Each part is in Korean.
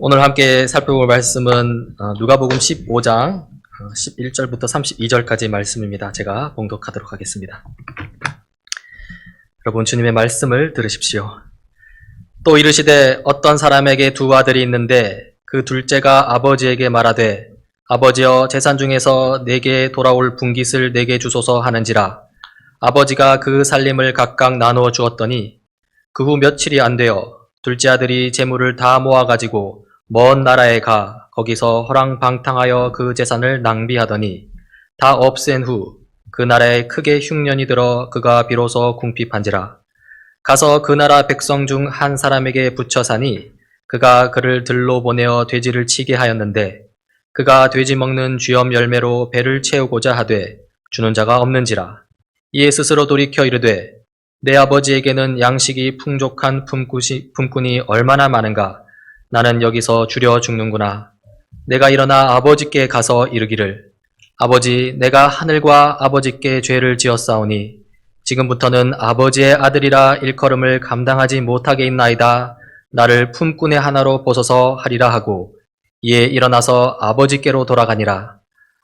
오늘 함께 살펴볼 말씀은 누가복음 15장 11절부터 32절까지 말씀입니다. 제가 봉독하도록 하겠습니다. 여러분, 주님의 말씀을 들으십시오. 또 이르시되 어떤 사람에게 두 아들이 있는데 그 둘째가 아버지에게 말하되 아버지여, 재산 중에서 내게 돌아올 분깃을 내게 주소서 하는지라. 아버지가 그 살림을 각각 나누어 주었더니 그 후 며칠이 안 되어 둘째 아들이 재물을 다 모아가지고 먼 나라에 가 거기서 허랑방탕하여 그 재산을 낭비하더니 다 없앤 후 그 나라에 크게 흉년이 들어 그가 비로소 궁핍한지라. 가서 그 나라 백성 중 한 사람에게 붙여 사니 그가 그를 들로 보내어 돼지를 치게 하였는데 그가 돼지 먹는 쥐엄 열매로 배를 채우고자 하되 주는 자가 없는지라. 이에 스스로 돌이켜 이르되 내 아버지에게는 양식이 풍족한 품꾼이 얼마나 많은가. 나는 여기서 주려 죽는구나. 내가 일어나 아버지께 가서 이르기를 아버지, 내가 하늘과 아버지께 죄를 지었사오니 지금부터는 아버지의 아들이라 일컬음을 감당하지 못하게 있나이다. 나를 품꾼의 하나로 보소서 하리라 하고 이에 일어나서 아버지께로 돌아가니라.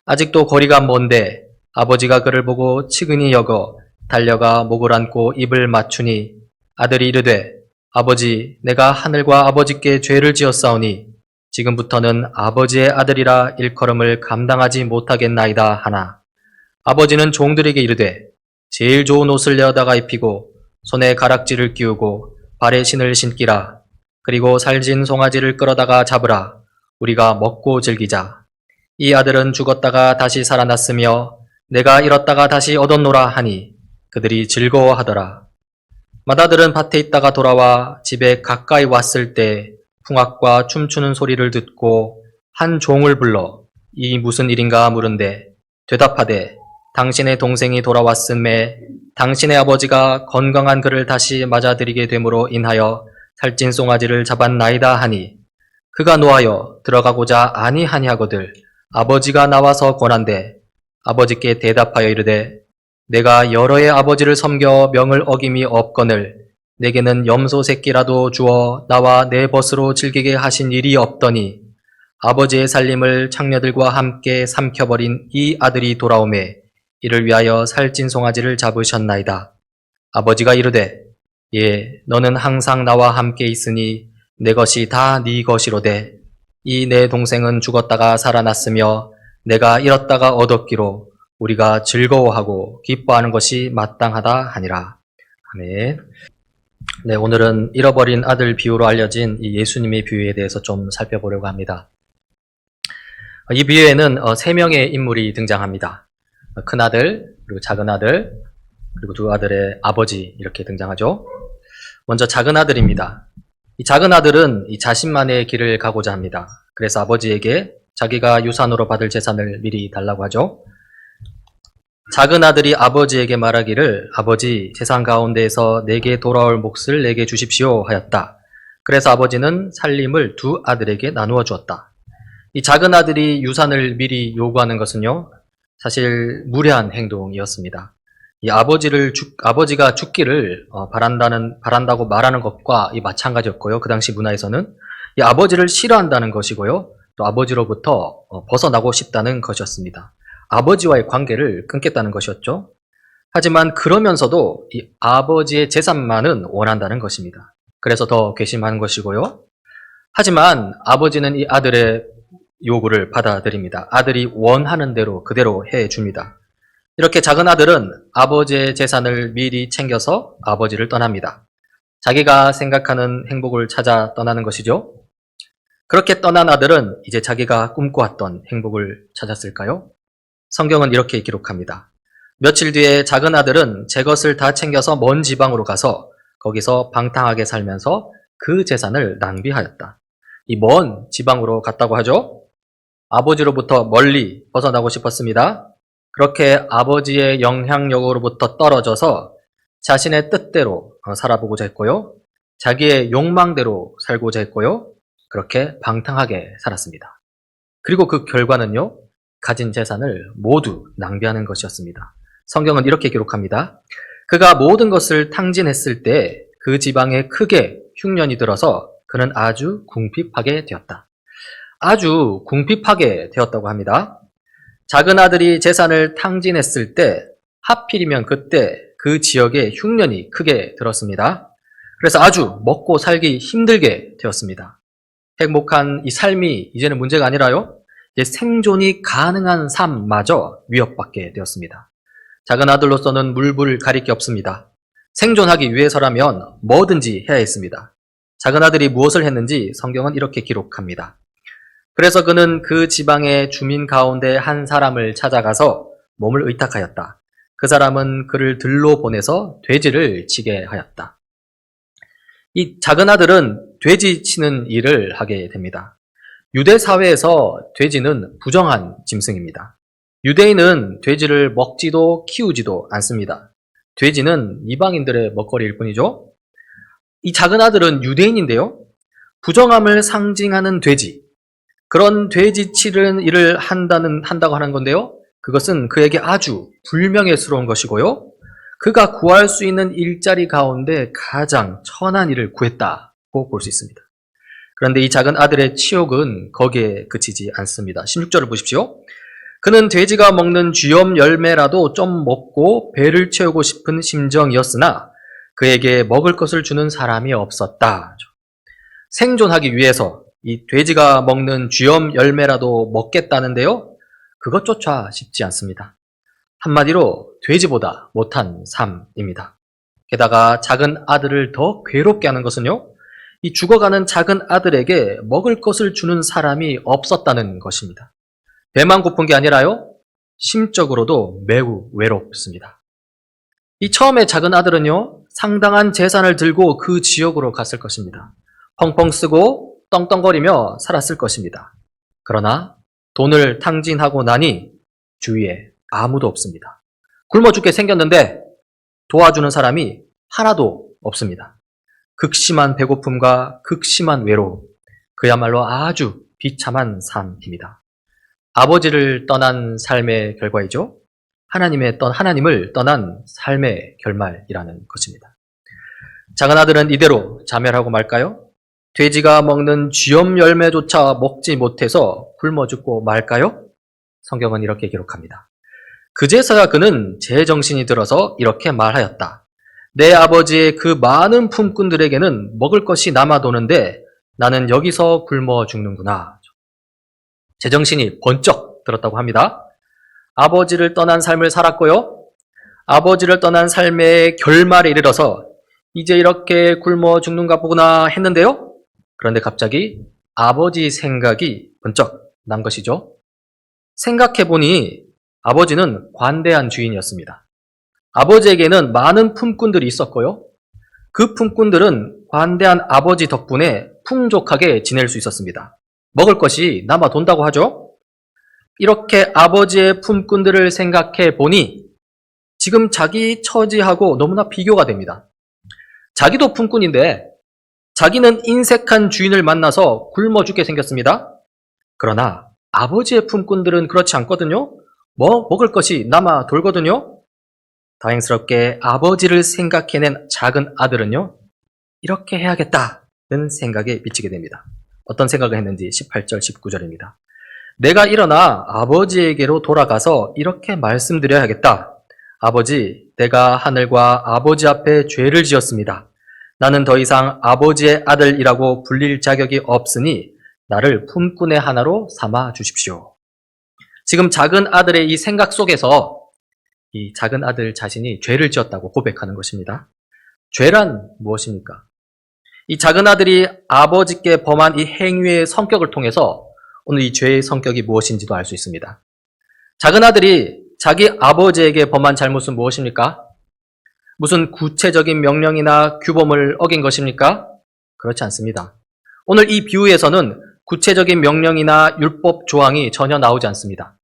아직도 거리가 먼데 아버지가 그를 보고 측은히 여겨 달려가 목을 안고 입을 맞추니 아들이 이르되 아버지, 내가 하늘과 아버지께 죄를 지었사오니 지금부터는 아버지의 아들이라 일컬음을 감당하지 못하겠나이다 하나. 아버지는 종들에게 이르되 제일 좋은 옷을 내어다가 입히고 손에 가락지를 끼우고 발에 신을 신기라. 그리고 살진 송아지를 끌어다가 잡으라. 우리가 먹고 즐기자. 이 아들은 죽었다가 다시 살아났으며 내가 잃었다가 다시 얻었노라 하니 그들이 즐거워하더라. 맏아들은 밭에 있다가 돌아와 집에 가까이 왔을 때 풍악과 춤추는 소리를 듣고 한 종을 불러 이 무슨 일인가 물은데 대답하되 당신의 동생이 돌아왔음에 당신의 아버지가 건강한 그를 다시 맞아들이게 됨으로 인하여 살찐 송아지를 잡았나이다 하니 그가 노하여 들어가고자 아니하니하거늘 아버지가 나와서 권한대 아버지께 대답하여 이르되 내가 여러의 아버지를 섬겨 명을 어김이 없거늘 내게는 염소 새끼라도 주어 나와 내 벗으로 즐기게 하신 일이 없더니 아버지의 살림을 창녀들과 함께 삼켜버린 이 아들이 돌아오매 이를 위하여 살찐 송아지를 잡으셨나이다. 아버지가 이르되 예, 너는 항상 나와 함께 있으니 내 것이 다 네 것이로되 이 내 동생은 죽었다가 살아났으며 내가 잃었다가 얻었기로 우리가 즐거워하고 기뻐하는 것이 마땅하다 하니라. 아멘. 네, 오늘은 잃어버린 아들 비유로 알려진 이 예수님의 비유에 대해서 좀 살펴보려고 합니다. 이 비유에는 세 명의 인물이 등장합니다. 큰 아들, 그리고 작은 아들, 그리고 두 아들의 아버지 이렇게 등장하죠. 먼저 작은 아들입니다. 이 작은 아들은 이 자신만의 길을 가고자 합니다. 그래서 아버지에게 자기가 유산으로 받을 재산을 미리 달라고 하죠. 작은 아들이 아버지에게 말하기를 아버지, 재산 가운데에서 내게 돌아올 몫을 내게 주십시오 하였다. 그래서 아버지는 살림을 두 아들에게 나누어 주었다. 이 작은 아들이 유산을 미리 요구하는 것은요, 사실 무례한 행동이었습니다. 이 아버지가 죽기를 바란다고 말하는 것과 마찬가지였고요. 그 당시 문화에서는 이 아버지를 싫어한다는 것이고요. 또 아버지로부터 벗어나고 싶다는 것이었습니다. 아버지와의 관계를 끊겠다는 것이었죠. 하지만 그러면서도 이 아버지의 재산만은 원한다는 것입니다. 그래서 더 괘씸한 것이고요. 하지만 아버지는 이 아들의 요구를 받아들입니다. 아들이 원하는 대로 그대로 해줍니다. 이렇게 작은 아들은 아버지의 재산을 미리 챙겨서 아버지를 떠납니다. 자기가 생각하는 행복을 찾아 떠나는 것이죠. 그렇게 떠난 아들은 이제 자기가 꿈꿔왔던 행복을 찾았을까요? 성경은 이렇게 기록합니다. 며칠 뒤에 작은 아들은 제 것을 다 챙겨서 먼 지방으로 가서 거기서 방탕하게 살면서 그 재산을 낭비하였다. 이 먼 지방으로 갔다고 하죠. 아버지로부터 멀리 벗어나고 싶었습니다. 그렇게 아버지의 영향력으로부터 떨어져서 자신의 뜻대로 살아보고자 했고요. 자기의 욕망대로 살고자 했고요. 그렇게 방탕하게 살았습니다. 그리고 그 결과는요, 가진 재산을 모두 낭비하는 것이었습니다. 성경은 이렇게 기록합니다. 그가 모든 것을 탕진했을 때 그 지방에 크게 흉년이 들어서 그는 아주 궁핍하게 되었다. 아주 궁핍하게 되었다고 합니다. 작은 아들이 재산을 탕진했을 때 하필이면 그때 그 지역에 흉년이 크게 들었습니다. 그래서 아주 먹고 살기 힘들게 되었습니다. 행복한 이 삶이 이제는 문제가 아니라요, 이제 생존이 가능한 삶마저 위협받게 되었습니다. 작은 아들로서는 물불 가릴 게 없습니다. 생존하기 위해서라면 뭐든지 해야 했습니다. 작은 아들이 무엇을 했는지 성경은 이렇게 기록합니다. 그래서 그는 그 지방의 주민 가운데 한 사람을 찾아가서 몸을 의탁하였다. 그 사람은 그를 들로 보내서 돼지를 치게 하였다. 이 작은 아들은 돼지 치는 일을 하게 됩니다. 유대 사회에서 돼지는 부정한 짐승입니다. 유대인은 돼지를 먹지도 키우지도 않습니다. 돼지는 이방인들의 먹거리일 뿐이죠. 이 작은 아들은 유대인인데요, 부정함을 상징하는 돼지, 그런 돼지 치는 일을 한다고 하는 건데요, 그것은 그에게 아주 불명예스러운 것이고요, 그가 구할 수 있는 일자리 가운데 가장 천한 일을 구했다고 볼 수 있습니다. 그런데 이 작은 아들의 치욕은 거기에 그치지 않습니다. 16절을 보십시오. 그는 돼지가 먹는 쥐염 열매라도 좀 먹고 배를 채우고 싶은 심정이었으나 그에게 먹을 것을 주는 사람이 없었다. 생존하기 위해서 이 돼지가 먹는 쥐염 열매라도 먹겠다는데요, 그것조차 쉽지 않습니다. 한마디로 돼지보다 못한 삶입니다. 게다가 작은 아들을 더 괴롭게 하는 것은요, 이 죽어가는 작은 아들에게 먹을 것을 주는 사람이 없었다는 것입니다. 배만 고픈 게 아니라요, 심적으로도 매우 외롭습니다. 이 처음에 작은 아들은요, 상당한 재산을 들고 그 지역으로 갔을 것입니다. 펑펑 쓰고 떵떵거리며 살았을 것입니다. 그러나 돈을 탕진하고 나니 주위에 아무도 없습니다. 굶어 죽게 생겼는데 도와주는 사람이 하나도 없습니다. 극심한 배고픔과 극심한 외로움, 그야말로 아주 비참한 삶입니다. 아버지를 떠난 삶의 결과이죠. 하나님을 떠난 삶의 결말이라는 것입니다. 작은 아들은 이대로 자멸하고 말까요? 돼지가 먹는 쥐염 열매조차 먹지 못해서 굶어 죽고 말까요? 성경은 이렇게 기록합니다. 그제서야 그는 제정신이 들어서 이렇게 말하였다. 내 아버지의 그 많은 품꾼들에게는 먹을 것이 남아도는데 나는 여기서 굶어 죽는구나. 제정신이 번쩍 들었다고 합니다. 아버지를 떠난 삶을 살았고요, 아버지를 떠난 삶의 결말에 이르러서 이제 이렇게 굶어 죽는가 보구나 했는데요, 그런데 갑자기 아버지 생각이 번쩍 난 것이죠. 생각해보니 아버지는 관대한 주인이었습니다. 아버지에게는 많은 품꾼들이 있었고요, 그 품꾼들은 관대한 아버지 덕분에 풍족하게 지낼 수 있었습니다. 먹을 것이 남아 돈다고 하죠. 이렇게 아버지의 품꾼들을 생각해 보니 지금 자기 처지하고 너무나 비교가 됩니다. 자기도 품꾼인데 자기는 인색한 주인을 만나서 굶어 죽게 생겼습니다. 그러나 아버지의 품꾼들은 그렇지 않거든요. 먹을 것이 남아 돌거든요. 다행스럽게 아버지를 생각해낸 작은 아들은요, 이렇게 해야겠다는 생각에 미치게 됩니다. 어떤 생각을 했는지 18절, 19절입니다. 내가 일어나 아버지에게로 돌아가서 이렇게 말씀드려야겠다. 아버지, 내가 하늘과 아버지 앞에 죄를 지었습니다. 나는 더 이상 아버지의 아들이라고 불릴 자격이 없으니 나를 품꾼의 하나로 삼아 주십시오. 지금 작은 아들의 이 생각 속에서 이 작은 아들 자신이 죄를 지었다고 고백하는 것입니다. 죄란 무엇입니까? 이 작은 아들이 아버지께 범한 이 행위의 성격을 통해서 오늘 이 죄의 성격이 무엇인지도 알 수 있습니다. 작은 아들이 자기 아버지에게 범한 잘못은 무엇입니까? 무슨 구체적인 명령이나 규범을 어긴 것입니까? 그렇지 않습니다. 오늘 이 비유에서는 구체적인 명령이나 율법 조항이 전혀 나오지 않습니다.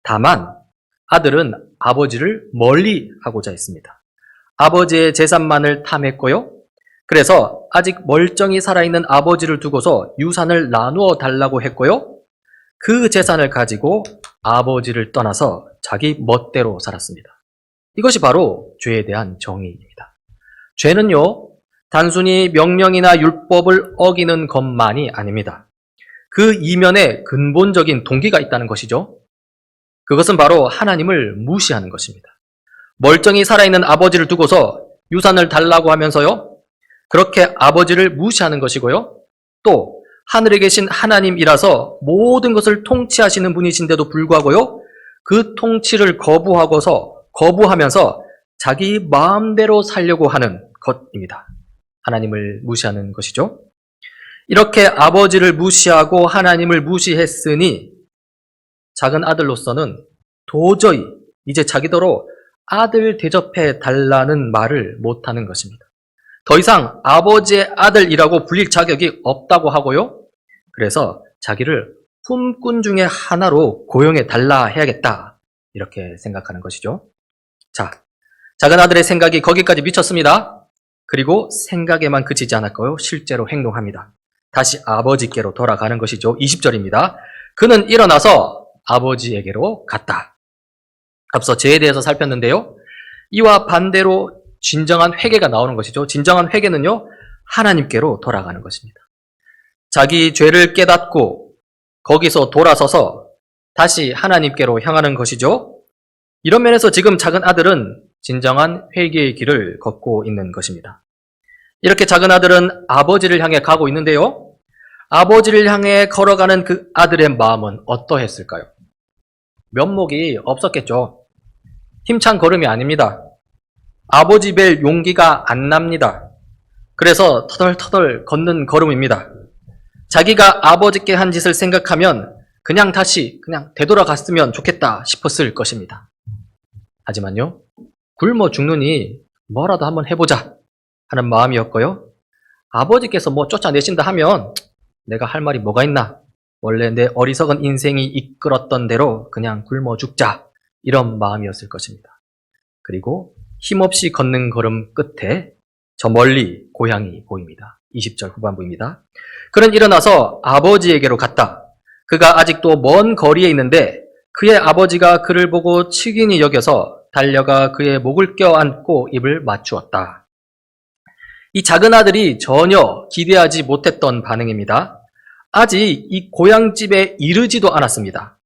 다만 아들은 아버지를 멀리 하고자 했습니다. 아버지의 재산만을 탐했고요, 그래서 아직 멀쩡히 살아있는 아버지를 두고서 유산을 나누어 달라고 했고요, 그 재산을 가지고 아버지를 떠나서 자기 멋대로 살았습니다. 이것이 바로 죄에 대한 정의입니다. 죄는요, 단순히 명령이나 율법을 어기는 것만이 아닙니다. 그 이면에 근본적인 동기가 있다는 것이죠. 그것은 바로 하나님을 무시하는 것입니다. 멀쩡히 살아있는 아버지를 두고서 유산을 달라고 하면서요, 그렇게 아버지를 무시하는 것이고요. 또 하늘에 계신 하나님이라서 모든 것을 통치하시는 분이신데도 불구하고요, 그 통치를 거부하면서 자기 마음대로 살려고 하는 것입니다. 하나님을 무시하는 것이죠. 이렇게 아버지를 무시하고 하나님을 무시했으니 작은 아들로서는 도저히 이제 자기더러 아들 대접해 달라는 말을 못하는 것입니다. 더 이상 아버지의 아들이라고 불릴 자격이 없다고 하고요. 그래서 자기를 품꾼 중에 하나로 고용해 달라 해야겠다, 이렇게 생각하는 것이죠. 자, 작은 아들의 생각이 거기까지 미쳤습니다. 그리고 생각에만 그치지 않았고요, 실제로 행동합니다. 다시 아버지께로 돌아가는 것이죠. 20절입니다. 그는 일어나서 아버지에게로 갔다. 앞서 죄에 대해서 살폈는데요. 이와 반대로 진정한 회개가 나오는 것이죠. 진정한 회개는요, 하나님께로 돌아가는 것입니다. 자기 죄를 깨닫고 거기서 돌아서서 다시 하나님께로 향하는 것이죠. 이런 면에서 지금 작은 아들은 진정한 회개의 길을 걷고 있는 것입니다. 이렇게 작은 아들은 아버지를 향해 가고 있는데요. 아버지를 향해 걸어가는 그 아들의 마음은 어떠했을까요? 면목이 없었겠죠. 힘찬 걸음이 아닙니다. 아버지 뵐 용기가 안 납니다. 그래서 터덜터덜 걷는 걸음입니다. 자기가 아버지께 한 짓을 생각하면 그냥 되돌아갔으면 좋겠다 싶었을 것입니다. 하지만요, 굶어 죽느니 뭐라도 한번 해보자 하는 마음이었고요. 아버지께서 뭐 쫓아내신다 하면 내가 할 말이 뭐가 있나? 원래 내 어리석은 인생이 이끌었던 대로 그냥 굶어 죽자, 이런 마음이었을 것입니다. 그리고 힘없이 걷는 걸음 끝에 저 멀리 고향이 보입니다. 20절 후반부입니다. 그는 일어나서 아버지에게로 갔다. 그가 아직도 먼 거리에 있는데 그의 아버지가 그를 보고 측은히 여겨서 달려가 그의 목을 껴안고 입을 맞추었다. 이 작은 아들이 전혀 기대하지 못했던 반응입니다. 아직 이 고향집에 이르지도 않았습니다.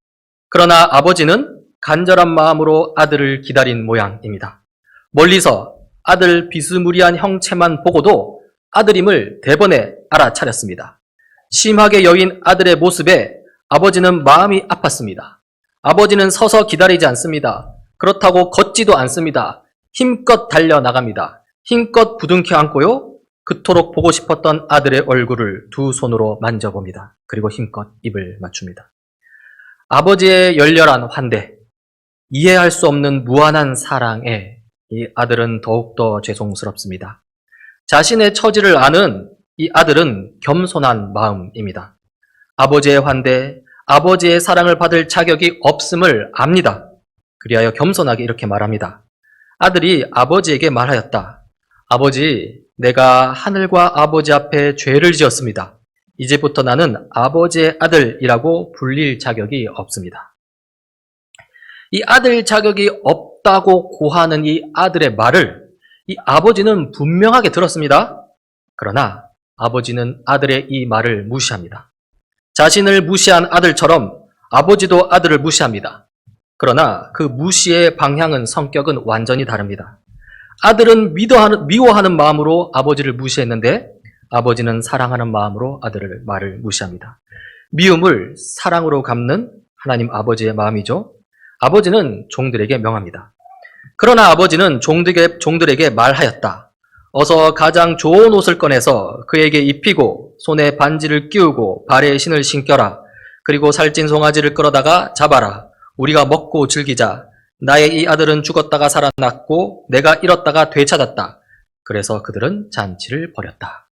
그러나 아버지는 간절한 마음으로 아들을 기다린 모양입니다. 멀리서 아들 비스무리한 형체만 보고도 아들임을 대번에 알아차렸습니다. 심하게 여인 아들의 모습에 아버지는 마음이 아팠습니다. 아버지는 서서 기다리지 않습니다. 그렇다고 걷지도 않습니다. 힘껏 달려나갑니다. 힘껏 부둥켜 안고요, 그토록 보고 싶었던 아들의 얼굴을 두 손으로 만져봅니다. 그리고 힘껏 입을 맞춥니다. 아버지의 열렬한 환대, 이해할 수 없는 무한한 사랑에 이 아들은 더욱더 죄송스럽습니다. 자신의 처지를 아는 이 아들은 겸손한 마음입니다. 아버지의 환대, 아버지의 사랑을 받을 자격이 없음을 압니다. 그리하여 겸손하게 이렇게 말합니다. 아들이 아버지에게 말하였다. 아버지, 내가 하늘과 아버지 앞에 죄를 지었습니다. 이제부터 나는 아버지의 아들이라고 불릴 자격이 없습니다. 이 아들 자격이 없다고 고하는 이 아들의 말을 이 아버지는 분명하게 들었습니다. 그러나 아버지는 아들의 이 말을 무시합니다. 자신을 무시한 아들처럼 아버지도 아들을 무시합니다. 그러나 그 무시의 방향은, 성격은 완전히 다릅니다. 아들은 미워하는 마음으로 아버지를 무시했는데 아버지는 사랑하는 마음으로 아들의 말을 무시합니다. 미움을 사랑으로 갚는 하나님 아버지의 마음이죠. 아버지는 종들에게 명합니다. 그러나 아버지는 종들에게 말하였다. 어서 가장 좋은 옷을 꺼내서 그에게 입히고 손에 반지를 끼우고 발에 신을 신겨라. 그리고 살찐 송아지를 끌어다가 잡아라. 우리가 먹고 즐기자. 나의 이 아들은 죽었다가 살아났고 내가 잃었다가 되찾았다. 그래서 그들은 잔치를 벌였다.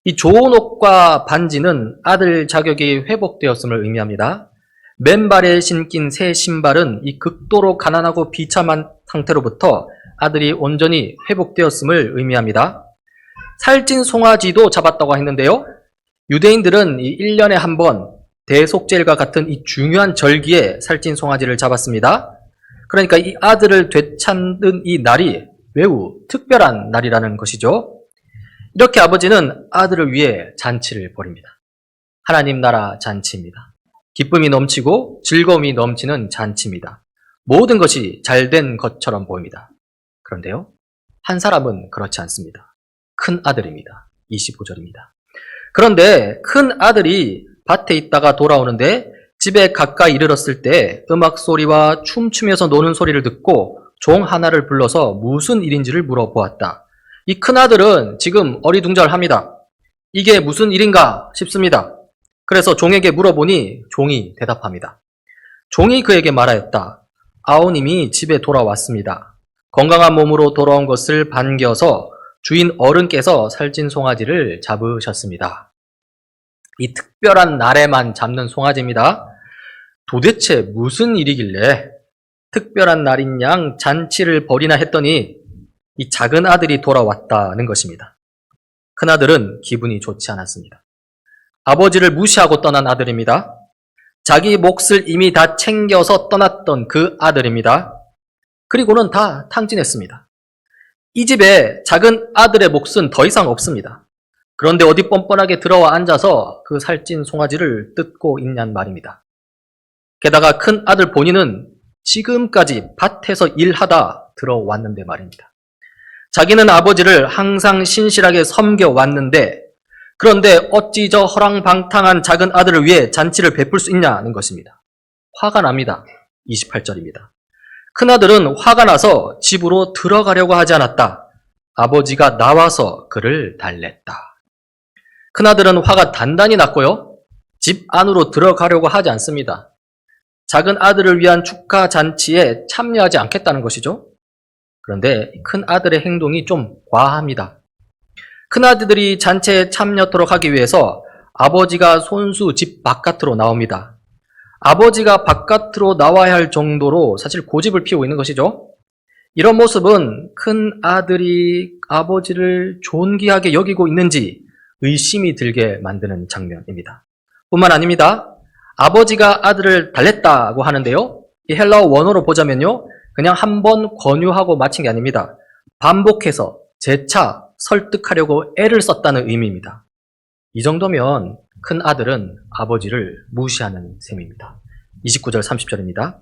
이 좋은 옷과 반지는 아들 자격이 회복되었음을 의미합니다. 맨발에 신긴 새 신발은 이 극도로 가난하고 비참한 상태로부터 아들이 온전히 회복되었음을 의미합니다. 살찐 송아지도 잡았다고 했는데요. 유대인들은 이 1년에 한 번 대속죄일과 같은 이 중요한 절기에 살찐 송아지를 잡았습니다. 그러니까 이 아들을 되찾는 이 날이 매우 특별한 날이라는 것이죠. 이렇게 아버지는 아들을 위해 잔치를 벌입니다. 하나님 나라 잔치입니다. 기쁨이 넘치고 즐거움이 넘치는 잔치입니다. 모든 것이 잘된 것처럼 보입니다. 그런데요, 한 사람은 그렇지 않습니다. 큰 아들입니다. 25절입니다. 그런데 큰 아들이 밭에 있다가 돌아오는데 집에 가까이 이르렀을 때 음악 소리와 춤추면서 노는 소리를 듣고 종 하나를 불러서 무슨 일인지를 물어보았다. 이 큰 아들은 지금 어리둥절합니다. 이게 무슨 일인가 싶습니다. 그래서 종에게 물어보니 종이 대답합니다. 종이 그에게 말하였다. 아우님이 집에 돌아왔습니다. 건강한 몸으로 돌아온 것을 반겨서 주인 어른께서 살찐 송아지를 잡으셨습니다. 이 특별한 날에만 잡는 송아지입니다. 도대체 무슨 일이길래 특별한 날인 양 잔치를 벌이나 했더니 이 작은 아들이 돌아왔다는 것입니다. 큰아들은 기분이 좋지 않았습니다. 아버지를 무시하고 떠난 아들입니다. 자기 몫을 이미 다 챙겨서 떠났던 그 아들입니다. 그리고는 다 탕진했습니다. 이 집에 작은 아들의 몫은 더 이상 없습니다. 그런데 어디 뻔뻔하게 들어와 앉아서 그 살찐 송아지를 뜯고 있냔 말입니다. 게다가 큰 아들 본인은 지금까지 밭에서 일하다 들어왔는데 말입니다. 자기는 아버지를 항상 신실하게 섬겨왔는데 그런데 어찌 저 허랑방탕한 작은 아들을 위해 잔치를 베풀 수 있냐는 것입니다. 화가 납니다. 28절입니다. 큰아들은 화가 나서 집으로 들어가려고 하지 않았다. 아버지가 나와서 그를 달랬다. 큰아들은 화가 단단히 났고요. 집 안으로 들어가려고 하지 않습니다. 작은 아들을 위한 축하 잔치에 참여하지 않겠다는 것이죠. 그런데 큰아들의 행동이 좀 과합니다. 큰아들들이 잔치에 참여토록 하기 위해서 아버지가 손수 집 바깥으로 나옵니다. 아버지가 바깥으로 나와야 할 정도로 사실 고집을 피우고 있는 것이죠. 이런 모습은 큰아들이 아버지를 존귀하게 여기고 있는지 의심이 들게 만드는 장면입니다. 뿐만 아닙니다. 아버지가 아들을 달랬다고 하는데요. 이 헬라어 원어로 보자면요. 그냥 한 번 권유하고 마친 게 아닙니다. 반복해서 재차 설득하려고 애를 썼다는 의미입니다. 이 정도면 큰 아들은 아버지를 무시하는 셈입니다. 29절 30절입니다.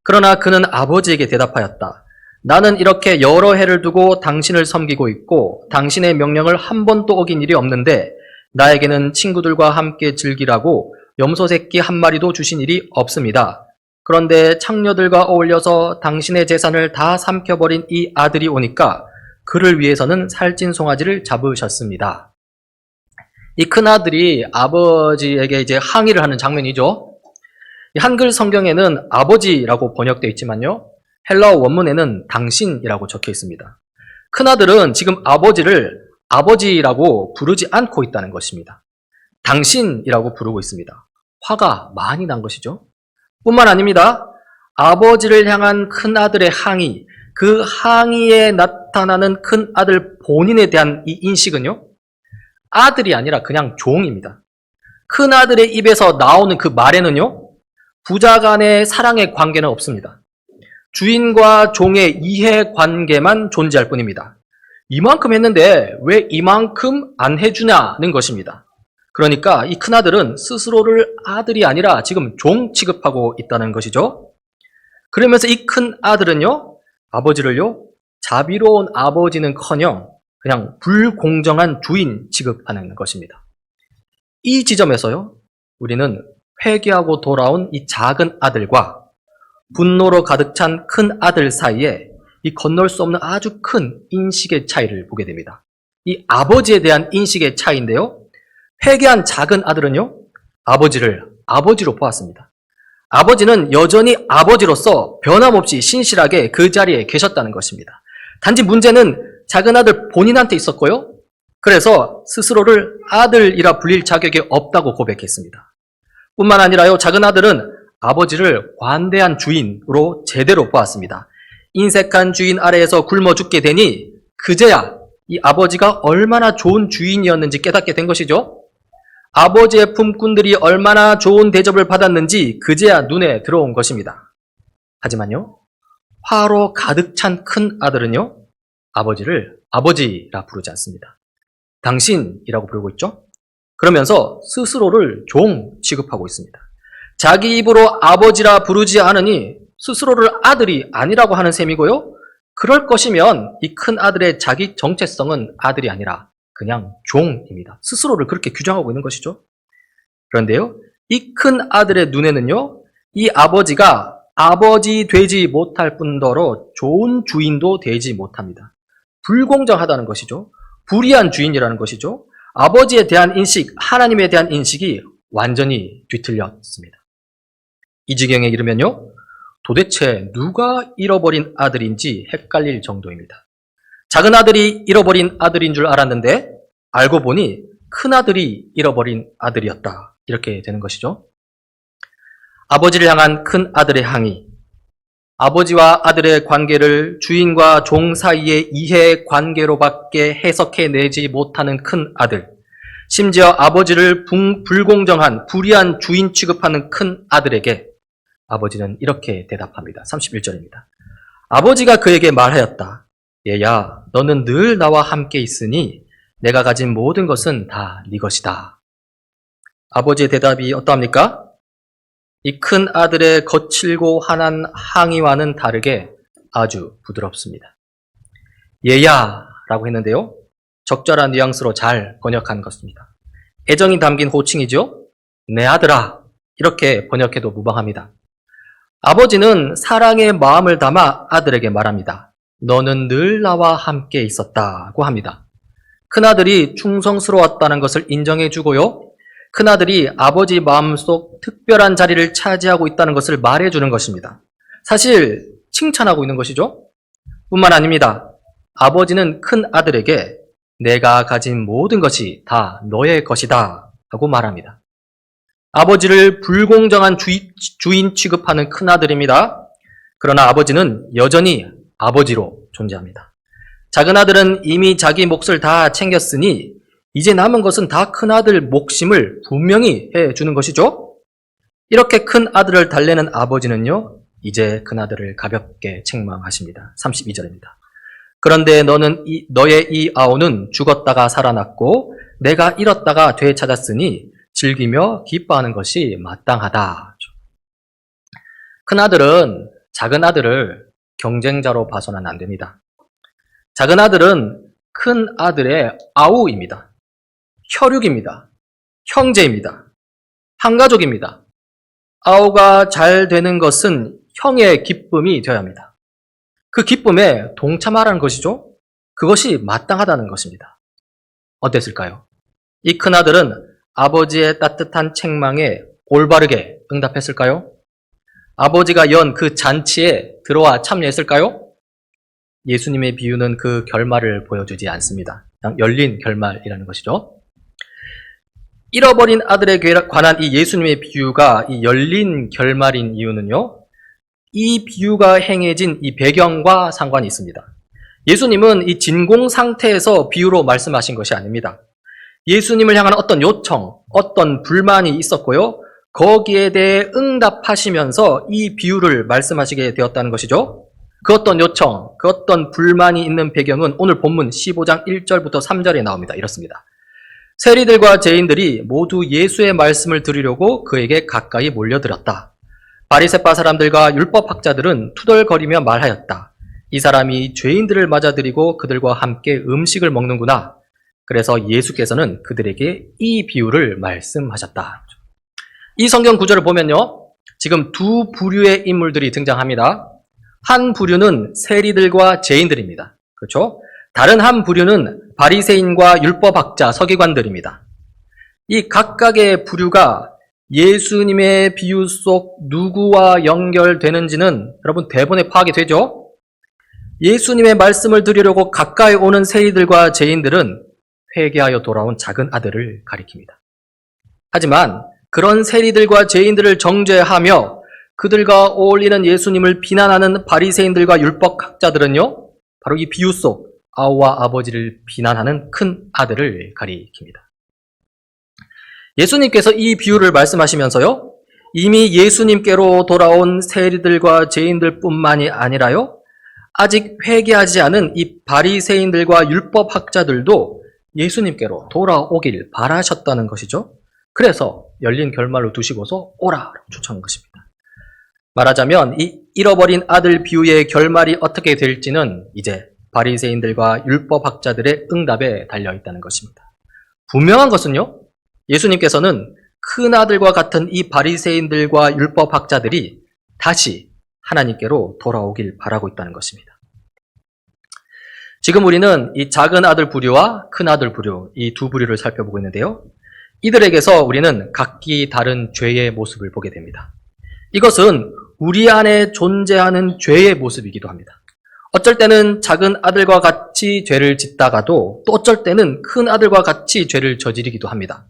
그러나 그는 아버지에게 대답하였다. 나는 이렇게 여러 해를 두고 당신을 섬기고 있고 당신의 명령을 한 번도 어긴 일이 없는데 나에게는 친구들과 함께 즐기라고 염소 새끼 한 마리도 주신 일이 없습니다. 그런데 창녀들과 어울려서 당신의 재산을 다 삼켜버린 이 아들이 오니까 그를 위해서는 살찐 송아지를 잡으셨습니다. 이 큰아들이 아버지에게 이제 항의를 하는 장면이죠. 한글 성경에는 아버지라고 번역되어 있지만요. 헬라어 원문에는 당신이라고 적혀 있습니다. 큰아들은 지금 아버지를 아버지라고 부르지 않고 있다는 것입니다. 당신이라고 부르고 있습니다. 화가 많이 난 것이죠. 뿐만 아닙니다. 아버지를 향한 큰아들의 항의, 그 항의에 나타나는 큰아들 본인에 대한 이 인식은요. 아들이 아니라 그냥 종입니다. 큰아들의 입에서 나오는 그 말에는요. 부자 간의 사랑의 관계는 없습니다. 주인과 종의 이해관계만 존재할 뿐입니다. 이만큼 했는데 왜 이만큼 안 해주냐는 것입니다. 그러니까 이 큰아들은 스스로를 아들이 아니라 지금 종 취급하고 있다는 것이죠. 그러면서 이 큰아들은요. 아버지를요. 자비로운 아버지는커녕 그냥 불공정한 주인 취급하는 것입니다. 이 지점에서요. 우리는 회개하고 돌아온 이 작은 아들과 분노로 가득 찬 큰 아들 사이에 이 건널 수 없는 아주 큰 인식의 차이를 보게 됩니다. 이 아버지에 대한 인식의 차이인데요. 회개한 작은 아들은요. 아버지를 아버지로 보았습니다. 아버지는 여전히 아버지로서 변함없이 신실하게 그 자리에 계셨다는 것입니다. 단지 문제는 작은 아들 본인한테 있었고요. 그래서 스스로를 아들이라 불릴 자격이 없다고 고백했습니다. 뿐만 아니라요. 작은 아들은 아버지를 관대한 주인으로 제대로 보았습니다. 인색한 주인 아래에서 굶어 죽게 되니 그제야 이 아버지가 얼마나 좋은 주인이었는지 깨닫게 된 것이죠. 아버지의 품꾼들이 얼마나 좋은 대접을 받았는지 그제야 눈에 들어온 것입니다. 하지만요. 화로 가득 찬 큰 아들은요. 아버지를 아버지라 부르지 않습니다. 당신이라고 부르고 있죠. 그러면서 스스로를 종 취급하고 있습니다. 자기 입으로 아버지라 부르지 않으니 스스로를 아들이 아니라고 하는 셈이고요. 그럴 것이면 이 큰 아들의 자기 정체성은 아들이 아니라 그냥 종입니다. 스스로를 그렇게 규정하고 있는 것이죠. 그런데요, 이 큰 아들의 눈에는요, 이 아버지가 아버지 되지 못할 뿐더러 좋은 주인도 되지 못합니다. 불공정하다는 것이죠. 불의한 주인이라는 것이죠. 아버지에 대한 인식, 하나님에 대한 인식이 완전히 뒤틀렸습니다. 이 지경에 이르면요, 도대체 누가 잃어버린 아들인지 헷갈릴 정도입니다. 작은 아들이 잃어버린 아들인 줄 알았는데 알고 보니 큰 아들이 잃어버린 아들이었다. 이렇게 되는 것이죠. 아버지를 향한 큰 아들의 항의, 아버지와 아들의 관계를 주인과 종 사이의 이해 관계로밖에 해석해내지 못하는 큰 아들, 심지어 아버지를 불공정한 불의한 주인 취급하는 큰 아들에게 아버지는 이렇게 대답합니다. 31절입니다. 아버지가 그에게 말하였다. 얘야, 너는 늘 나와 함께 있으니 내가 가진 모든 것은 다 네 것이다. 아버지의 대답이 어떠합니까? 이 큰 아들의 거칠고 환한 항의와는 다르게 아주 부드럽습니다. 얘야 라고 했는데요, 적절한 뉘앙스로 잘 번역한 것입니다. 애정이 담긴 호칭이죠. 내 아들아, 이렇게 번역해도 무방합니다. 아버지는 사랑의 마음을 담아 아들에게 말합니다. 너는 늘 나와 함께 있었다고 합니다. 큰아들이 충성스러웠다는 것을 인정해주고요, 큰아들이 아버지 마음속 특별한 자리를 차지하고 있다는 것을 말해주는 것입니다. 사실 칭찬하고 있는 것이죠. 뿐만 아닙니다. 아버지는 큰아들에게 내가 가진 모든 것이 다 너의 것이다 하고 말합니다. 아버지를 불공정한 주인 취급하는 큰아들입니다. 그러나 아버지는 여전히 아버지로 존재합니다. 작은 아들은 이미 자기 몫을 다 챙겼으니 이제 남은 것은 다 큰아들 몫임을 분명히 해주는 것이죠. 이렇게 큰 아들을 달래는 아버지는요, 이제 큰아들을 가볍게 책망하십니다. 32절입니다. 그런데 너의 이 아우는 죽었다가 살아났고 내가 잃었다가 되찾았으니 즐기며 기뻐하는 것이 마땅하다. 큰아들은 작은 아들을 경쟁자로 봐서는 안 됩니다. 작은 아들은 큰 아들의 아우입니다. 혈육입니다. 형제입니다. 한가족입니다. 아우가 잘 되는 것은 형의 기쁨이 되어야 합니다. 그 기쁨에 동참하라는 것이죠. 그것이 마땅하다는 것입니다. 어땠을까요? 이 큰아들은 아버지의 따뜻한 책망에 올바르게 응답했을까요? 아버지가 연 그 잔치에 들어와 참여했을까요? 예수님의 비유는 그 결말을 보여주지 않습니다. 그냥 열린 결말이라는 것이죠. 잃어버린 아들에 관한 이 예수님의 비유가 이 열린 결말인 이유는요, 이 비유가 행해진 이 배경과 상관이 있습니다. 예수님은 이 진공 상태에서 비유로 말씀하신 것이 아닙니다. 예수님을 향한 어떤 요청, 어떤 불만이 있었고요, 거기에 대해 응답하시면서 이 비유를 말씀하시게 되었다는 것이죠. 그 어떤 요청, 그 어떤 불만이 있는 배경은 오늘 본문 15장 1절부터 3절에 나옵니다. 이렇습니다. 세리들과 죄인들이 모두 예수의 말씀을 들으려고 그에게 가까이 몰려들었다. 바리새파 사람들과 율법학자들은 투덜거리며 말하였다. 이 사람이 죄인들을 맞아들이고 그들과 함께 음식을 먹는구나. 그래서 예수께서는 그들에게 이 비유를 말씀하셨다. 이 성경 구절을 보면요, 지금 두 부류의 인물들이 등장합니다. 한 부류는 세리들과 죄인들입니다. 그렇죠? 다른 한 부류는 바리새인과 율법학자, 서기관들입니다. 이 각각의 부류가 예수님의 비유 속 누구와 연결되는지는 여러분 대본에 파악이 되죠? 예수님의 말씀을 들으려고 가까이 오는 세리들과 죄인들은 회개하여 돌아온 작은 아들을 가리킵니다. 하지만 그런 세리들과 죄인들을 정죄하며 그들과 어울리는 예수님을 비난하는 바리새인들과 율법학자들은요, 바로 이 비유 속 아우와 아버지를 비난하는 큰 아들을 가리킵니다. 예수님께서 이 비유를 말씀하시면서요, 이미 예수님께로 돌아온 세리들과 죄인들뿐만이 아니라요, 아직 회개하지 않은 이 바리새인들과 율법학자들도 예수님께로 돌아오길 바라셨다는 것이죠. 그래서 열린 결말로 두시고서 오라 추천한 것입니다. 말하자면 이 잃어버린 아들 비유의 결말이 어떻게 될지는 이제 바리새인들과 율법학자들의 응답에 달려 있다는 것입니다. 분명한 것은요, 예수님께서는 큰 아들과 같은 이 바리새인들과 율법학자들이 다시 하나님께로 돌아오길 바라고 있다는 것입니다. 지금 우리는 이 작은 아들 부류와 큰 아들 부류, 이 두 부류를 살펴보고 있는데요. 이들에게서 우리는 각기 다른 죄의 모습을 보게 됩니다. 이것은 우리 안에 존재하는 죄의 모습이기도 합니다. 어쩔 때는 작은 아들과 같이 죄를 짓다가도 또 어쩔 때는 큰 아들과 같이 죄를 저지르기도 합니다.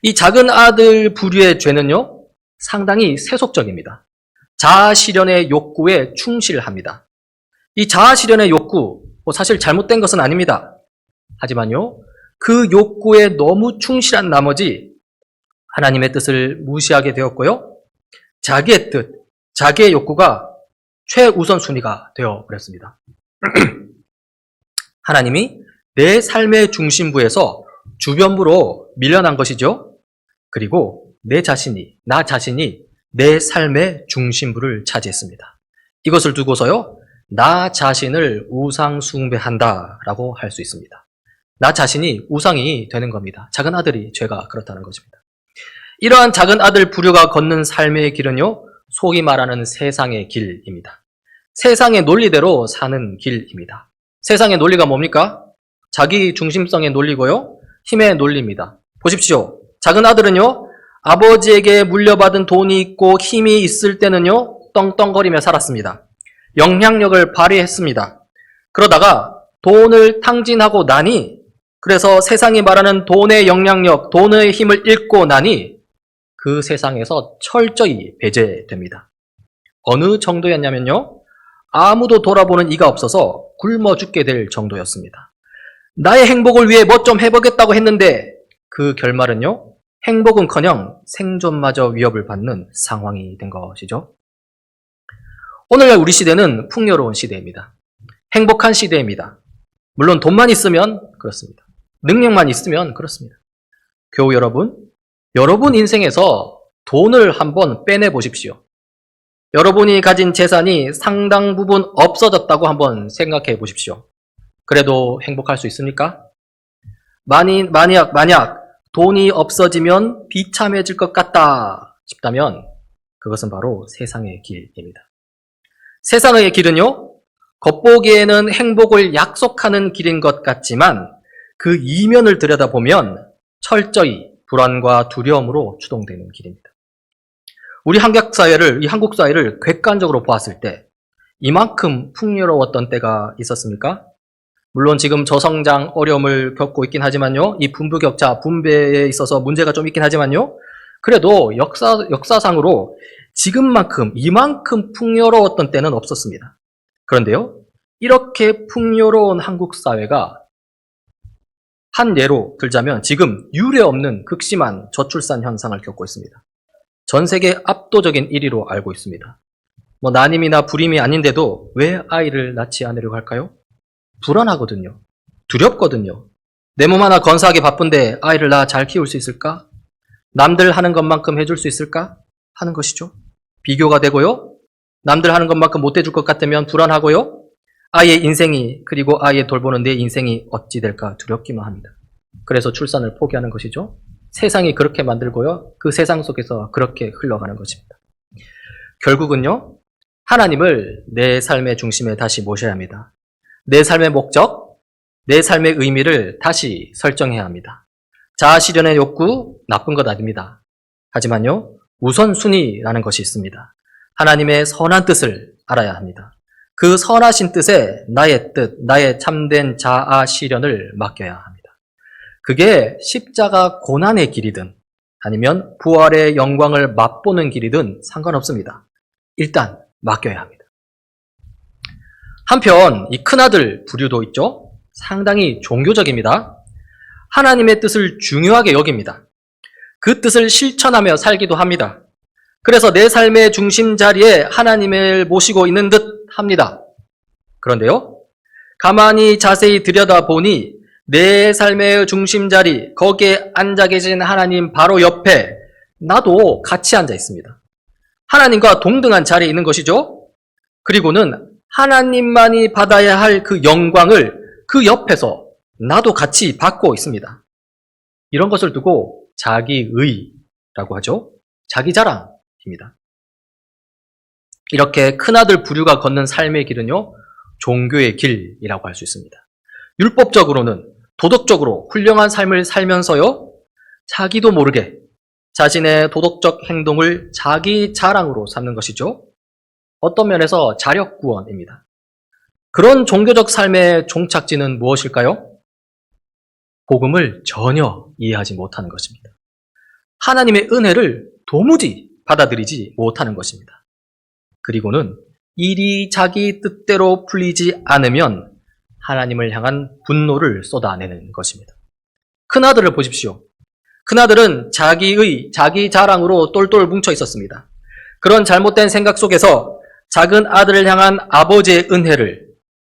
이 작은 아들 부류의 죄는요, 상당히 세속적입니다. 자아실현의 욕구에 충실합니다. 이 자아실현의 욕구, 사실 잘못된 것은 아닙니다. 하지만요, 그 욕구에 너무 충실한 나머지 하나님의 뜻을 무시하게 되었고요. 자기의 뜻, 자기의 욕구가 최우선순위가 되어버렸습니다. 하나님이 내 삶의 중심부에서 주변부로 밀려난 것이죠. 그리고 나 자신이 내 삶의 중심부를 차지했습니다. 이것을 두고서요, 나 자신을 우상 숭배한다라고 할 수 있습니다. 나 자신이 우상이 되는 겁니다. 작은 아들이 죄가 그렇다는 것입니다. 이러한 작은 아들 부류가 걷는 삶의 길은요, 속이 말하는 세상의 길입니다. 세상의 논리대로 사는 길입니다. 세상의 논리가 뭡니까? 자기 중심성의 논리고요, 힘의 논리입니다. 보십시오. 작은 아들은요, 아버지에게 물려받은 돈이 있고 힘이 있을 때는요, 떵떵거리며 살았습니다. 영향력을 발휘했습니다. 그러다가 돈을 탕진하고 나니, 그래서 세상이 말하는 돈의 영향력, 돈의 힘을 잃고 나니 그 세상에서 철저히 배제됩니다. 어느 정도였냐면요, 아무도 돌아보는 이가 없어서 굶어 죽게 될 정도였습니다. 나의 행복을 위해 뭐 좀 해보겠다고 했는데 그 결말은요, 행복은커녕 생존마저 위협을 받는 상황이 된 것이죠. 오늘날 우리 시대는 풍요로운 시대입니다. 행복한 시대입니다. 물론 돈만 있으면 그렇습니다. 능력만 있으면 그렇습니다. 교우 여러분, 여러분 인생에서 돈을 한번 빼내 보십시오. 여러분이 가진 재산이 상당 부분 없어졌다고 한번 생각해 보십시오. 그래도 행복할 수 있습니까? 만약 돈이 없어지면 비참해질 것 같다 싶다면 그것은 바로 세상의 길입니다. 세상의 길은요, 겉보기에는 행복을 약속하는 길인 것 같지만 그 이면을 들여다보면 철저히 불안과 두려움으로 추동되는 길입니다. 우리 한국 사회를 객관적으로 보았을 때 이만큼 풍요로웠던 때가 있었습니까? 물론 지금 저성장 어려움을 겪고 있긴 하지만요, 이 분부격차, 분배에 있어서 문제가 좀 있긴 하지만요, 그래도 역사상으로 지금만큼, 이만큼 풍요로웠던 때는 없었습니다. 그런데요, 이렇게 풍요로운 한국 사회가 한 예로 들자면 지금 유례 없는 극심한 저출산 현상을 겪고 있습니다. 전 세계 압도적인 1위로 알고 있습니다. 난임이나 불임이 아닌데도 왜 아이를 낳지 않으려고 할까요? 불안하거든요. 두렵거든요. 내 몸 하나 건사하기 바쁜데 아이를 낳아 잘 키울 수 있을까? 남들 하는 것만큼 해줄 수 있을까? 하는 것이죠. 비교가 되고요. 남들 하는 것만큼 못 해줄 것 같으면 불안하고요. 아이의 인생이, 그리고 아이의 돌보는 내 인생이 어찌 될까 두렵기만 합니다. 그래서 출산을 포기하는 것이죠. 세상이 그렇게 만들고요, 그 세상 속에서 그렇게 흘러가는 것입니다. 결국은요, 하나님을 내 삶의 중심에 다시 모셔야 합니다. 내 삶의 목적, 내 삶의 의미를 다시 설정해야 합니다. 자아실현의 욕구, 나쁜 것 아닙니다. 하지만요, 우선순위라는 것이 있습니다. 하나님의 선한 뜻을 알아야 합니다. 그 선하신 뜻에 나의 뜻, 나의 참된 자아 실현을 맡겨야 합니다. 그게 십자가 고난의 길이든 아니면 부활의 영광을 맛보는 길이든 상관없습니다. 일단 맡겨야 합니다. 한편 이 큰아들 부류도 있죠. 상당히 종교적입니다. 하나님의 뜻을 중요하게 여깁니다. 그 뜻을 실천하며 살기도 합니다. 그래서 내 삶의 중심 자리에 하나님을 모시고 있는 듯 합니다. 그런데요, 가만히 자세히 들여다보니 내 삶의 중심자리, 거기에 앉아 계신 하나님 바로 옆에 나도 같이 앉아 있습니다. 하나님과 동등한 자리에 있는 것이죠. 그리고는 하나님만이 받아야 할 그 영광을 그 옆에서 나도 같이 받고 있습니다. 이런 것을 두고 자기의라고 하죠. 자기 자랑입니다. 이렇게 큰아들 부류가 걷는 삶의 길은요, 종교의 길이라고 할 수 있습니다. 율법적으로는 도덕적으로 훌륭한 삶을 살면서요, 자기도 모르게 자신의 도덕적 행동을 자기 자랑으로 삼는 것이죠. 어떤 면에서 자력구원입니다. 그런 종교적 삶의 종착지는 무엇일까요? 복음을 전혀 이해하지 못하는 것입니다. 하나님의 은혜를 도무지 받아들이지 못하는 것입니다. 그리고는 일이 자기 뜻대로 풀리지 않으면 하나님을 향한 분노를 쏟아내는 것입니다. 큰아들을 보십시오. 큰아들은 자기 자랑으로 똘똘 뭉쳐 있었습니다. 그런 잘못된 생각 속에서 작은 아들을 향한 아버지의 은혜를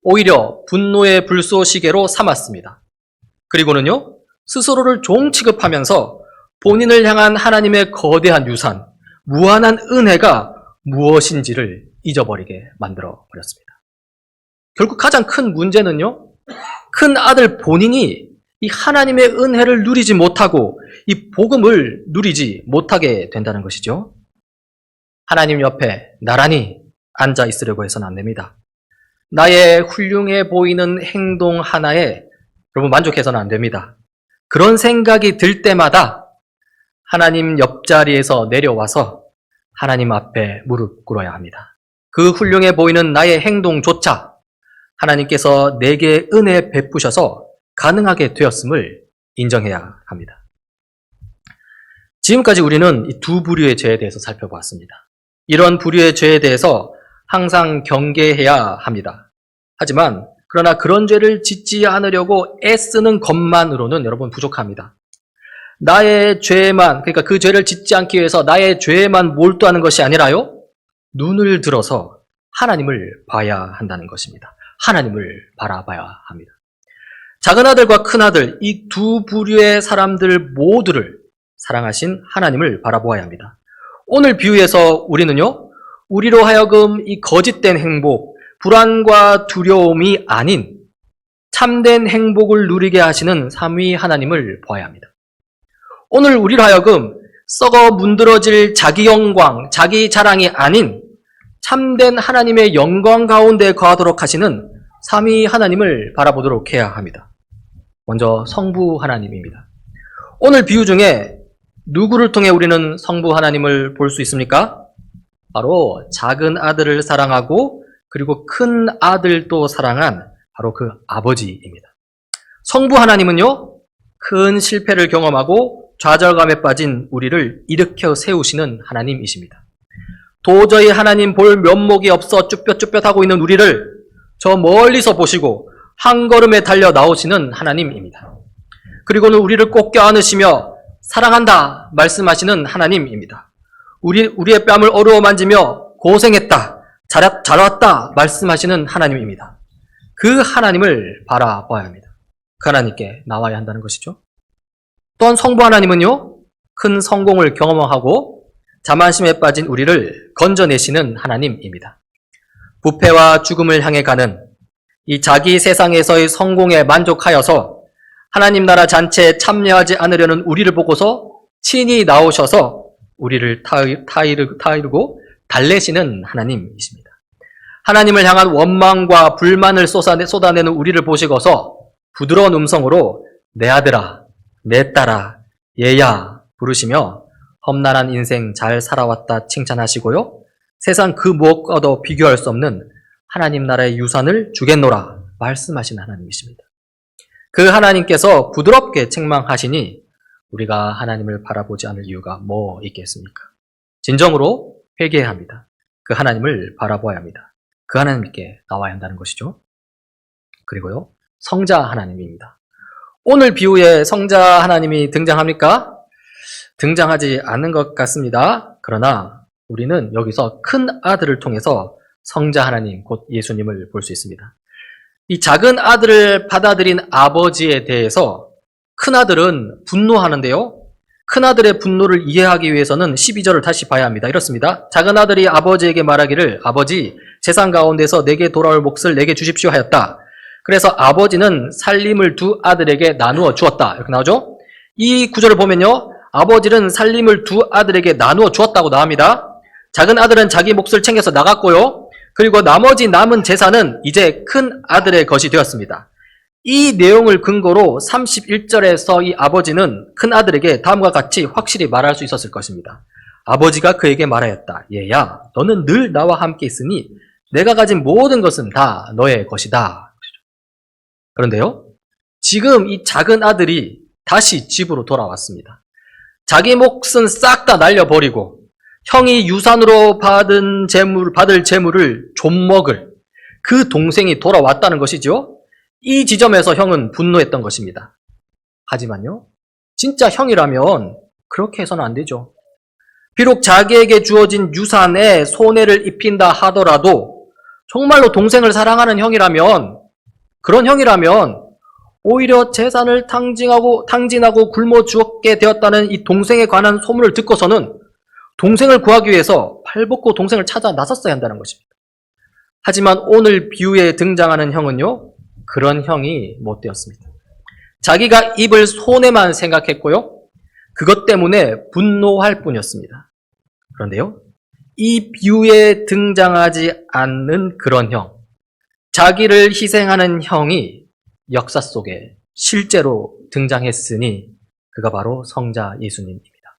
오히려 분노의 불쏘시개로 삼았습니다. 그리고는요, 스스로를 종 취급하면서 본인을 향한 하나님의 거대한 유산, 무한한 은혜가 무엇인지를 잊어버리게 만들어 버렸습니다. 결국 가장 큰 문제는요, 큰 아들 본인이 이 하나님의 은혜를 누리지 못하고 이 복음을 누리지 못하게 된다는 것이죠. 하나님 옆에 나란히 앉아 있으려고 해서는 안 됩니다. 나의 훌륭해 보이는 행동 하나에 여러분 만족해서는 안 됩니다. 그런 생각이 들 때마다 하나님 옆자리에서 내려와서 하나님 앞에 무릎 꿇어야 합니다. 그 훌륭해 보이는 나의 행동조차 하나님께서 내게 은혜 베푸셔서 가능하게 되었음을 인정해야 합니다. 지금까지 우리는 이 두 부류의 죄에 대해서 살펴보았습니다. 이런 부류의 죄에 대해서 항상 경계해야 합니다. 하지만 그러나 그런 죄를 짓지 않으려고 애쓰는 것만으로는 여러분 부족합니다. 나의 죄만, 그러니까 그 죄를 짓지 않기 위해서 나의 죄만 몰두하는 것이 아니라요, 눈을 들어서 하나님을 봐야 한다는 것입니다. 하나님을 바라봐야 합니다. 작은 아들과 큰 아들, 이 두 부류의 사람들 모두를 사랑하신 하나님을 바라보아야 합니다. 오늘 비유에서 우리는요, 우리로 하여금 이 거짓된 행복, 불안과 두려움이 아닌 참된 행복을 누리게 하시는 삼위 하나님을 보아야 합니다. 오늘 우리로 하여금 썩어 문드러질 자기 영광, 자기 자랑이 아닌 참된 하나님의 영광 가운데 거하도록 하시는 삼위 하나님을 바라보도록 해야 합니다. 먼저 성부 하나님입니다. 오늘 비유 중에 누구를 통해 우리는 성부 하나님을 볼 수 있습니까? 바로 작은 아들을 사랑하고 그리고 큰 아들도 사랑한 바로 그 아버지입니다. 성부 하나님은요, 큰 실패를 경험하고 좌절감에 빠진 우리를 일으켜 세우시는 하나님이십니다. 도저히 하나님 볼 면목이 없어 쭈뼛쭈뼛하고 있는 우리를 저 멀리서 보시고 한 걸음에 달려 나오시는 하나님입니다. 그리고는 우리를 꼭 껴안으시며 사랑한다 말씀하시는 하나님입니다. 우리의 뺨을 어루어 만지며 고생했다, 잘 왔다 말씀하시는 하나님입니다. 그 하나님을 바라봐야 합니다. 그 하나님께 나와야 한다는 것이죠. 또한 성부 하나님은요, 큰 성공을 경험하고 자만심에 빠진 우리를 건져내시는 하나님입니다. 부패와 죽음을 향해 가는 이 자기 세상에서의 성공에 만족하여서 하나님 나라 잔치에 참여하지 않으려는 우리를 보고서 친히 나오셔서 우리를 타이르고 달래시는 하나님이십니다. 하나님을 향한 원망과 불만을 쏟아내는 우리를 보시고서 부드러운 음성으로 내 아들아, 내 딸아, 얘야 부르시며 험난한 인생 잘 살아왔다 칭찬하시고요, 세상 그 무엇과도 비교할 수 없는 하나님 나라의 유산을 주겠노라 말씀하시는 하나님이십니다. 그 하나님께서 부드럽게 책망하시니 우리가 하나님을 바라보지 않을 이유가 뭐 있겠습니까? 진정으로 회개해야 합니다. 그 하나님을 바라보아야 합니다. 그 하나님께 나와야 한다는 것이죠. 그리고요, 성자 하나님입니다. 오늘 비유에 성자 하나님이 등장합니까? 등장하지 않는 것 같습니다. 그러나 우리는 여기서 큰 아들을 통해서 성자 하나님, 곧 예수님을 볼 수 있습니다. 이 작은 아들을 받아들인 아버지에 대해서 큰아들은 분노하는데요. 큰아들의 분노를 이해하기 위해서는 12절을 다시 봐야 합니다. 이렇습니다. 작은 아들이 아버지에게 말하기를 아버지 재산 가운데서 내게 돌아올 몫을 내게 주십시오 하였다. 그래서 아버지는 살림을 두 아들에게 나누어 주었다. 이렇게 나오죠. 이 구절을 보면요. 아버지는 살림을 두 아들에게 나누어 주었다고 나옵니다. 작은 아들은 자기 몫을 챙겨서 나갔고요. 그리고 나머지 남은 재산은 이제 큰 아들의 것이 되었습니다. 이 내용을 근거로 31절에서 이 아버지는 큰 아들에게 다음과 같이 확실히 말할 수 있었을 것입니다. 아버지가 그에게 말하였다. 얘야, 너는 늘 나와 함께 있으니 내가 가진 모든 것은 다 너의 것이다. 그런데요, 지금 이 작은 아들이 다시 집으로 돌아왔습니다. 자기 몫은 싹 다 날려버리고 형이 유산으로 받을 재물을 좀 먹을 그 동생이 돌아왔다는 것이죠. 이 지점에서 형은 분노했던 것입니다. 하지만요, 진짜 형이라면 그렇게 해서는 안 되죠. 비록 자기에게 주어진 유산에 손해를 입힌다 하더라도 정말로 동생을 사랑하는 형이라면, 그런 형이라면 오히려 재산을 탕진하고 굶어 죽게 되었다는 이 동생에 관한 소문을 듣고서는 동생을 구하기 위해서 팔벗고 동생을 찾아 나섰어야 한다는 것입니다. 하지만 오늘 비유에 등장하는 형은요, 그런 형이 못 되었습니다. 자기가 입을 손해만 생각했고요, 그것 때문에 분노할 뿐이었습니다. 그런데요, 이 비유에 등장하지 않는 그런 형, 자기를 희생하는 형이 역사 속에 실제로 등장했으니 그가 바로 성자 예수님입니다.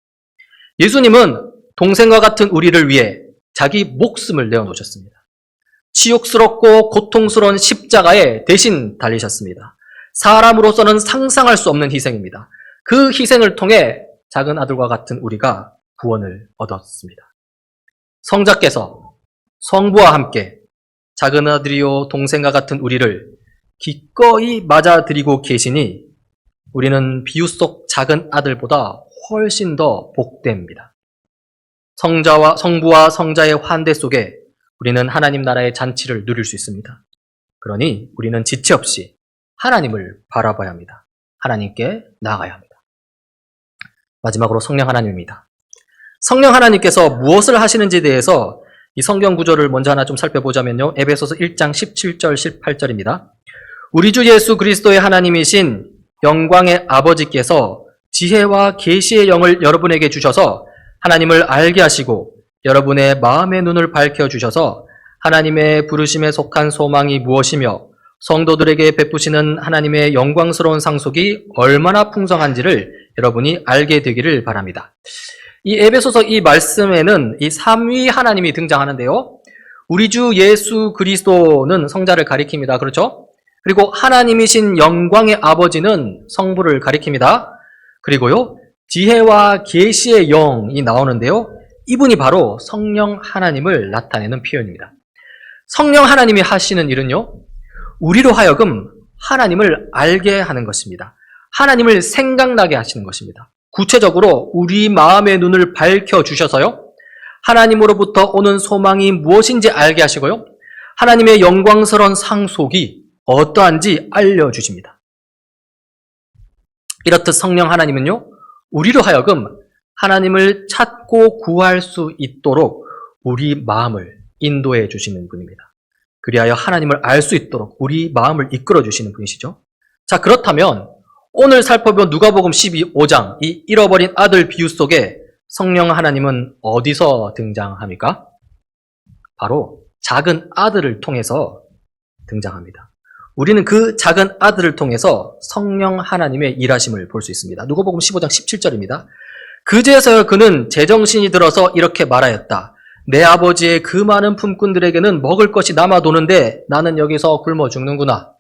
예수님은 동생과 같은 우리를 위해 자기 목숨을 내어놓으셨습니다. 치욕스럽고 고통스러운 십자가에 대신 달리셨습니다. 사람으로서는 상상할 수 없는 희생입니다. 그 희생을 통해 작은 아들과 같은 우리가 구원을 얻었습니다. 성자께서 성부와 함께 작은 아들이요 동생과 같은 우리를 기꺼이 맞아들이고 계시니 우리는 비유 속 작은 아들보다 훨씬 더 복됩니다. 성부와 성자의 환대 속에 우리는 하나님 나라의 잔치를 누릴 수 있습니다. 그러니 우리는 지체 없이 하나님을 바라봐야 합니다. 하나님께 나아가야 합니다. 마지막으로 성령 하나님입니다. 성령 하나님께서 무엇을 하시는지에 대해서 이 성경 구절을 먼저 하나 좀 살펴보자면요. 에베소서 1장 17절 18절입니다. 우리 주 예수 그리스도의 하나님이신 영광의 아버지께서 지혜와 계시의 영을 여러분에게 주셔서 하나님을 알게 하시고 여러분의 마음의 눈을 밝혀주셔서 하나님의 부르심에 속한 소망이 무엇이며 성도들에게 베푸시는 하나님의 영광스러운 상속이 얼마나 풍성한지를 여러분이 알게 되기를 바랍니다. 이 에베소서 이 말씀에는 이 삼위 하나님이 등장하는데요. 우리 주 예수 그리스도는 성자를 가리킵니다. 그렇죠? 그리고 하나님이신 영광의 아버지는 성부를 가리킵니다. 그리고요, 지혜와 계시의 영이 나오는데요. 이분이 바로 성령 하나님을 나타내는 표현입니다. 성령 하나님이 하시는 일은요, 우리로 하여금 하나님을 알게 하는 것입니다. 하나님을 생각나게 하시는 것입니다. 구체적으로 우리 마음의 눈을 밝혀주셔서요, 하나님으로부터 오는 소망이 무엇인지 알게 하시고요, 하나님의 영광스러운 상속이 어떠한지 알려주십니다. 이렇듯 성령 하나님은요, 우리로 하여금 하나님을 찾고 구할 수 있도록 우리 마음을 인도해 주시는 분입니다. 그리하여 하나님을 알 수 있도록 우리 마음을 이끌어 주시는 분이시죠. 자, 그렇다면 오늘 살펴본 누가복음 12장 이 잃어버린 아들 비유 속에 성령 하나님은 어디서 등장합니까? 바로 작은 아들을 통해서 등장합니다. 우리는 그 작은 아들을 통해서 성령 하나님의 일하심을 볼 수 있습니다. 누가복음 15장 17절입니다. 그제서야 그는 제정신이 들어서 이렇게 말하였다. 내 아버지의 그 많은 품꾼들에게는 먹을 것이 남아도는데 나는 여기서 굶어 죽는구나.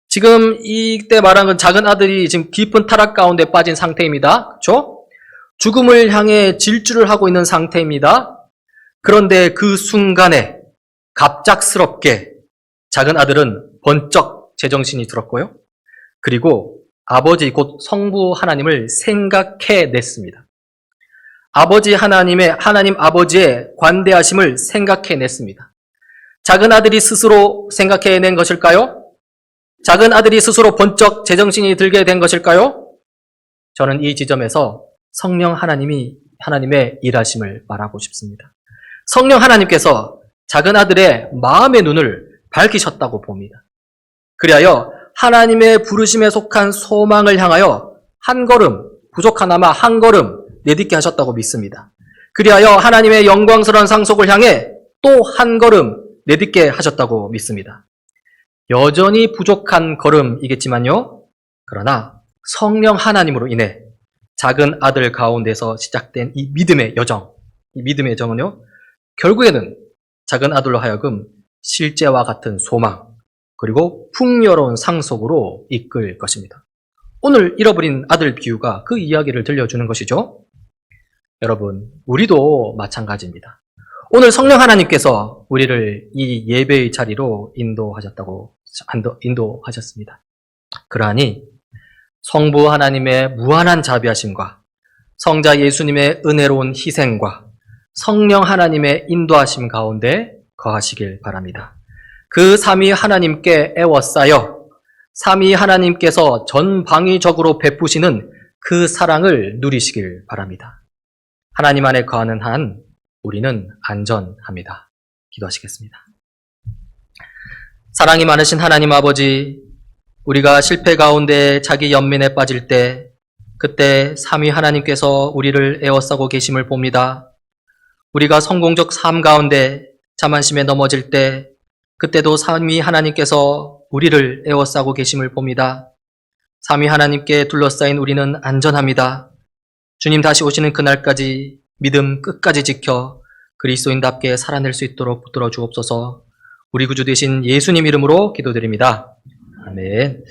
지금 이때 말한 건 작은 아들이 지금 깊은 타락 가운데 빠진 상태입니다. 그렇죠? 죽음을 향해 질주를 하고 있는 상태입니다. 그런데 그 순간에 갑작스럽게 작은 아들은 번쩍 제정신이 들었고요. 그리고 아버지 곧 성부 하나님을 생각해냈습니다. 하나님 아버지의 관대하심을 생각해냈습니다. 작은 아들이 스스로 생각해낸 것일까요? 작은 아들이 스스로 번쩍 제정신이 들게 된 것일까요? 저는 이 지점에서 성령 하나님의 일하심을 말하고 싶습니다. 성령 하나님께서 작은 아들의 마음의 눈을 밝히셨다고 봅니다. 그리하여 하나님의 부르심에 속한 소망을 향하여 한 걸음, 부족하나마 한 걸음 내딛게 하셨다고 믿습니다. 그리하여 하나님의 영광스러운 상속을 향해 또 한 걸음 내딛게 하셨다고 믿습니다. 여전히 부족한 걸음이겠지만요. 그러나 성령 하나님으로 인해 작은 아들 가운데서 시작된 이 믿음의 여정은요. 결국에는 작은 아들로 하여금 실제와 같은 소망, 그리고 풍요로운 상속으로 이끌 것입니다. 오늘 잃어버린 아들 비유가 그 이야기를 들려주는 것이죠. 여러분, 우리도 마찬가지입니다. 오늘 성령 하나님께서 우리를 이 예배의 자리로 인도하셨습니다. 그러하니 성부 하나님의 무한한 자비하심과 성자 예수님의 은혜로운 희생과 성령 하나님의 인도하심 가운데 거하시길 바랍니다. 그 삼위 하나님께 애워싸여 삼위 하나님께서 전방위적으로 베푸시는 그 사랑을 누리시길 바랍니다. 하나님 안에 거하는 한 우리는 안전합니다. 기도하시겠습니다. 사랑이 많으신 하나님 아버지, 우리가 실패 가운데 자기 연민에 빠질 때 그때 삼위 하나님께서 우리를 애워싸고 계심을 봅니다. 우리가 성공적 삶 가운데 자만심에 넘어질 때 그때도 삼위 하나님께서 우리를 애워싸고 계심을 봅니다. 삼위 하나님께 둘러싸인 우리는 안전합니다. 주님 다시 오시는 그날까지 믿음 끝까지 지켜 그리스도인답게 살아낼 수 있도록 붙들어 주옵소서. 우리 구주 되신 예수님 이름으로 기도드립니다. 아멘.